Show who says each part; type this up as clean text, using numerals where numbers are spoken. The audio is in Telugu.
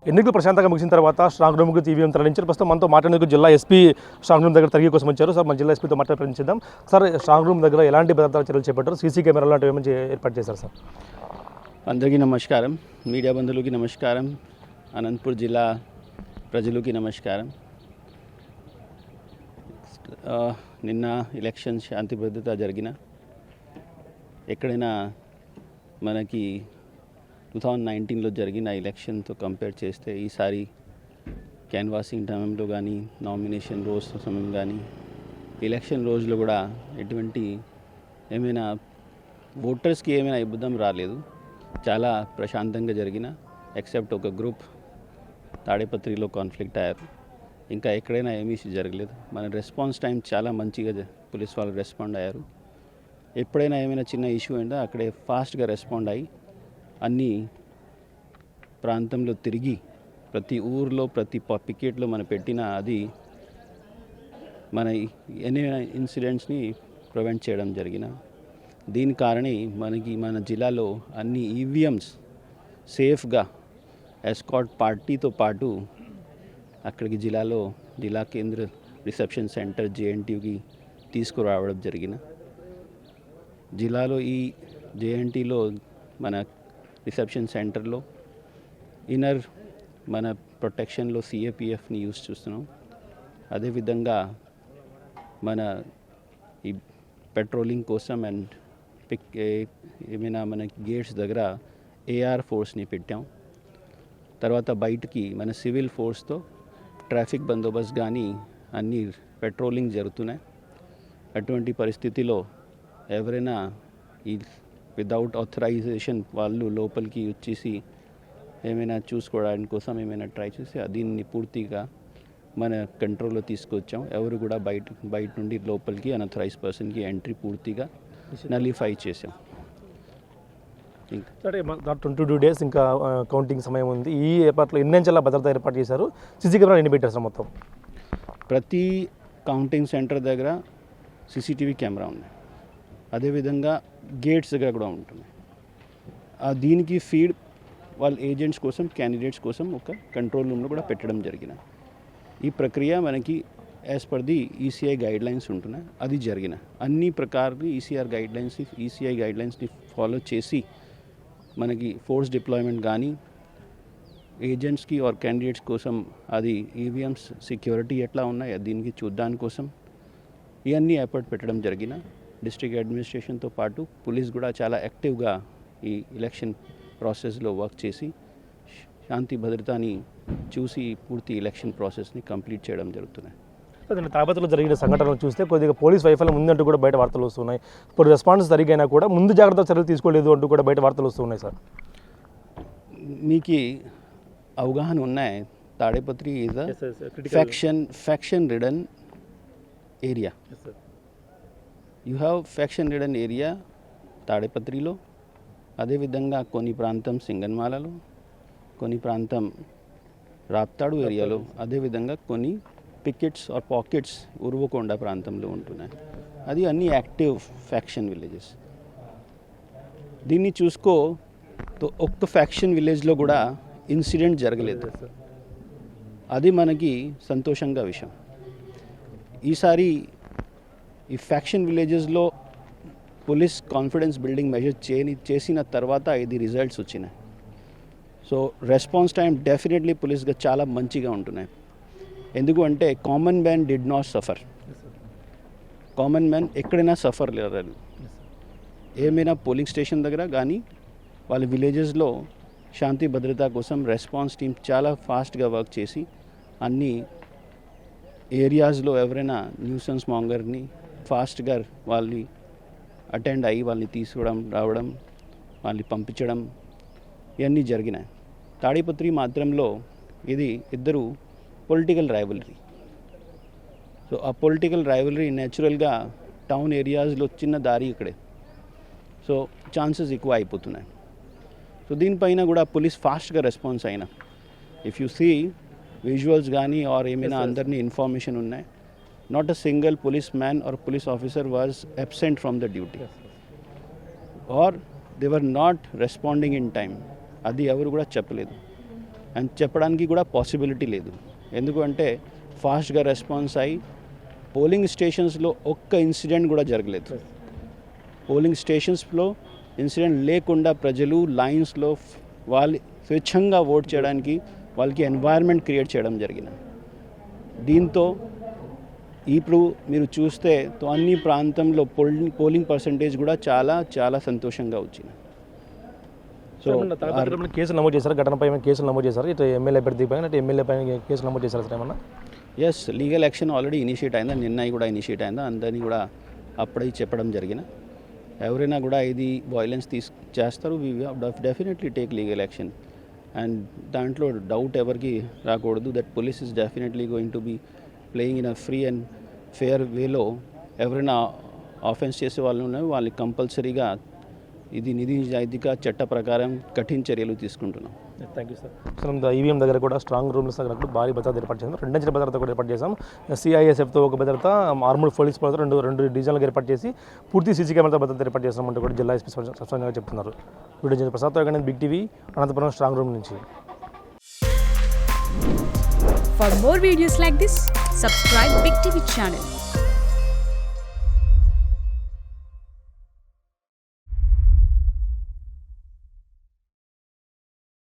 Speaker 1: ఎన్నికలు ప్రశాంతంగా ముగిసిన తర్వాత స్ట్రాంగ్ రూమ్కి ఈవీఎం తరలించారు. ప్రస్తుతం మనతో మాట్లాడేందుకు జిల్లా ఎస్పీ స్ట్రాంగ్ రూమ్ దగ్గర తనిఖీ కోసం వచ్చారు. సార్ మన జిల్లా ఎస్పీతో మాట్లాడించిద్దాం. సార్ స్ట్రాంగ్ రూమ్ దగ్గర ఎలాంటి భద్రతా చర్యలు చేపట్టారు? సీసీ కెమెరా లాంటివి ఏమైనా ఏర్పాటు చేశారు సార్?
Speaker 2: అందరికీ నమస్కారం, మీడియా బంధువులకి నమస్కారం, అనంతపూర్ జిల్లా ప్రజలకి నమస్కారం. నిన్న ఎలక్షన్ శాంతి భద్రత జరిగిన ఎక్కడైనా మనకి 2019లో జరిగిన ఎలక్షన్తో కంపేర్ చేస్తే ఈసారి క్యాన్వాసింగ్ టైంలో కానీ, నామినేషన్ రోజు సమయం కానీ, ఎలక్షన్ రోజులో కూడా ఎటువంటి ఏమైనా ఓటర్స్కి ఏమైనా ఇబ్బంది రాలేదు. చాలా ప్రశాంతంగా జరిగిన, ఎక్సెప్ట్ ఒక గ్రూప్ తాడేపత్రిలో కాన్ఫ్లిక్ట్ అయ్యారు. ఇంకా ఎక్కడైనా ఏమీ జరగలేదు. మన రెస్పాన్స్ టైం చాలా మంచిగా పోలీస్ వాళ్ళు రెస్పాండ్ అయ్యారు. ఎప్పుడైనా ఏమైనా చిన్న ఇష్యూ అయిందో అక్కడే ఫాస్ట్గా రెస్పాండ్ అయ్యి అన్ని ప్రాంతంలో తిరిగి ప్రతి ఊర్లో ప్రతి పికెట్లో మనం పెట్టిన అది మన ఎన్ని ఇన్సిడెంట్స్ని ప్రివెంట్ చేయడం జరిగిన. దీని కారణం మనకి మన జిల్లాలో అన్ని ఈవీఎంస్ సేఫ్గా ఎస్కాట్ పార్టీతో పాటు అక్కడికి జిల్లా కేంద్ర రిసెప్షన్ సెంటర్ జేఎన్టీకి తీసుకురావడం జరిగిన. జిల్లాలో ఈ జేఎన్టీలో మన రిసెప్షన్ సెంటర్లో ఇన్నర్ మన ప్రొటెక్షన్లో సిఏపిఎఫ్ని యూజ్ చేస్తున్నాం. అదేవిధంగా మన ఈ పెట్రోలింగ్ కోసం అండ్ ఏమైనా మన గేట్స్ దగ్గర ఏఆర్ ఫోర్స్ని పెట్టాం. తర్వాత బయటికి మన సివిల్ ఫోర్స్తో ట్రాఫిక్ బందోబస్తు కానీ అన్ని పెట్రోలింగ్ జరుగుతున్నాయి. అటువంటి పరిస్థితిలో ఎవరైనా ఈ వితౌట్ ఆథరైజేషన్ వాళ్ళు లోపలికి వచ్చేసి ఏమైనా చూసుకోవడానికి కోసం ఏమైనా ట్రై చేసి దీన్ని పూర్తిగా మన కంట్రోల్లో తీసుకొచ్చాం. ఎవరు కూడా బయట నుండి లోపలికి అన్ఆథరైజ్ పర్సన్కి ఎంట్రీ పూర్తిగా నలిఫై చేసాం.
Speaker 1: సరే, 22 డేస్ ఇంకా కౌంటింగ్ సమయం ఉంది. ఈ ఏర్పాట్లో ఎన్నించెల భద్రత ఏర్పాటు చేశారు? సీసీ కెమెరా ఎన్ని పెట్టారు సార్? మొత్తం
Speaker 2: ప్రతి కౌంటింగ్ సెంటర్ దగ్గర సీసీటీవీ కెమెరా ఉంది. అదేవిధంగా గేట్స్ దగ్గర కూడా ఉంటుంది. దీనికి ఫీడ్ వాళ్ళ ఏజెంట్స్ కోసం, క్యాండిడేట్స్ కోసం ఒక కంట్రోల్ రూమ్లో కూడా పెట్టడం జరిగిన. ఈ ప్రక్రియ మనకి as per the ECI guidelines ఉంటున్నాయి. అది జరిగిన అన్ని ప్రకారం ఈసీఐ గైడ్లైన్స్ని ఫాలో చేసి మనకి ఫోర్స్ డిప్లాయ్మెంట్ కానీ ఏజెంట్స్కి ఆర్ క్యాండిడేట్స్ కోసం అది ఈవీఎంస్ సెక్యూరిటీ ఎట్లా ఉన్నాయి దీనికి చూడడానికి కోసం ఇవన్నీ ఎఫర్ట్ పెట్టడం జరిగిన. డిస్ట్రిక్ట్ అడ్మినిస్ట్రేషన్తో పాటు పోలీస్ కూడా చాలా యాక్టివ్గా ఈ ఎలక్షన్ ప్రాసెస్లో వర్క్ చేసి శాంతి భద్రతని చూసి పూర్తి ఎలక్షన్ ప్రాసెస్ని కంప్లీట్ చేయడం జరుగుతున్నాయి.
Speaker 1: తాడేపత్రిలో జరిగిన సంఘటనలు చూస్తే కొద్దిగా పోలీస్ వైఫల్యం ఉందంటూ కూడా బయట వార్తలు వస్తున్నాయి. ఇప్పుడు రెస్పాన్స్ జరిగినా కూడా ముందు జాగ్రత్త చర్యలు తీసుకోలేదు అంటూ కూడా బయట వార్తలు వస్తున్నాయి సార్.
Speaker 2: మీకు అవగాహన ఉన్నాయి, Tadipatri is faction ridden area. You have faction ridden area తాడేపత్రిలో. అదేవిధంగా కొన్ని ప్రాంతం సింగన్మాలలో, కొన్ని ప్రాంతం రాప్తాడు ఏరియాలో, అదేవిధంగా కొన్ని పికెట్స్ ఆర్ పాకెట్స్ ఉరువకొండ ప్రాంతంలో ఉంటున్నాయి. అది అన్ని యాక్టివ్ ఫ్యాక్షన్ విలేజెస్. దీన్ని ఒక్క ఫ్యాక్షన్ విలేజ్లో కూడా ఇన్సిడెంట్ జరగలేదు. అది మనకి సంతోషంగా విషయం. ఈసారి ఈ ఫ్యాక్షన్ విలేజెస్లో పోలీస్ కాన్ఫిడెన్స్ బిల్డింగ్ మెజర్ చేసిన తర్వాత ఇది రిజల్ట్స్ వచ్చినాయి. సో రెస్పాన్స్ టైం డెఫినెట్లీ పోలీస్గా చాలా మంచిగా ఉంటున్నాయి. ఎందుకంటే common man did not suffer. Common man ఎక్కడైనా సఫర్ లేదు. ఏమైనా పోలింగ్ స్టేషన్ దగ్గర కానీ వాళ్ళ విలేజెస్లో శాంతి భద్రత కోసం రెస్పాన్స్ టీమ్ చాలా ఫాస్ట్గా వర్క్ చేసి అన్ని ఏరియాస్లో ఎవరైనా న్యూసెన్స్ మాంగర్ని ఫాస్ట్గా వాళ్ళని అటెండ్ అయ్యి వాళ్ళని రావడం, వాళ్ళని పంపించడం ఇవన్నీ జరిగినాయి. తాడేపత్రి మాత్రంలో ఇది ఇద్దరు పొలిటికల్ రైవలరీ. సో ఆ పొలిటికల్ రైవలరీ న్యాచురల్గా టౌన్ ఏరియాస్లో చిన్న దారి ఇక్కడే, సో ఛాన్సెస్ ఎక్కువ అయిపోతున్నాయి. సో దీనిపైన కూడా పోలీస్ ఫాస్ట్గా రెస్పాన్స్ అయినా. ఇఫ్ యూ సీ విజువల్స్ కానీ ఆర్ ఏమైనా అందరినీ ఇన్ఫర్మేషన్ ఉన్నాయి, not a single policeman or police officer was absent from the duty, or they were not responding in time. అది ఎవరు కూడా చెప్పలేదు. అండ్ చెప్పడానికి కూడా పాసిబిలిటీ లేదు. ఎందుకంటే ఫాస్ట్గా రెస్పాన్స్ అయ్యి పోలింగ్ స్టేషన్స్లో ఒక్క ఇన్సిడెంట్ కూడా జరగలేదు. పోలింగ్ స్టేషన్స్లో ఇన్సిడెంట్ లేకుండా ప్రజలు లైన్స్లో వాళ్ళు స్వేచ్ఛంగా ఓట్ చేయడానికి వాళ్ళకి ఎన్వైర్న్మెంట్ క్రియేట్ చేయడం జరిగింది. దీంతో ఇప్పుడు మీరు చూస్తే అన్ని ప్రాంతంలో పోలింగ్ పర్సంటేజ్ కూడా చాలా చాలా సంతోషంగా వచ్చింది.
Speaker 1: సో కేసులు నమోదు చేశారు, ఘటనపై ఏమైనా కేసులు నమోదు చేశారు, ఇటు ఎమ్మెల్యే అభ్యర్థి పైన ఇటు ఎమ్మెల్యే పైన కేసులు నమోదు చేశారు సార్ ఏమన్నా?
Speaker 2: Yes, legal action already initiate అయిందా, నిన్న కూడా ఇనిషియేట్ అయిందా, అందరినీ కూడా అప్పుడే చెప్పడం జరిగిన. ఎవరైనా కూడా ఇది వైలెన్స్ చేస్తారు, we definitely take legal action. And దాంట్లో డౌట్ ఎవరికి రాకూడదు that police is definitely going to be playing in a free and fair వేలో. ఎవరైనా ఆఫెన్స్ చేసే వాళ్ళు ఉన్నారో వాళ్ళకి కంపల్సరీగా ఇది నిధిగా చట్ట ప్రకారం కఠిన చర్యలు తీసుకుంటున్నాం.
Speaker 1: Thank you sir. Sir EVM దగ్గర కూడా స్ట్రాంగ్ రూమ్స్ దగ్గర కూడా భారీ భద్రత ఏర్పాటు చేసాం, 2 అంచెల భద్రత కూడా ఏర్పాటు చేసాం. సిఐఎస్ఎఫ్తో ఒక భద్రత, ఆర్మూడ్ పోలీస్ భద్రత రెండు డివిజన్లకు ఏర్పాటు చేసి పూర్తి సీసీ కెమెరాతో భద్రత ఏర్పాటు చేస్తామంటూ కూడా జిల్లా ఎస్పీ స్పష్టంగా చెప్తున్నారు. Video Prasad big TV, Anantapuram strong room నుంచి.
Speaker 3: For more videos like this, subscribe Big TV channel.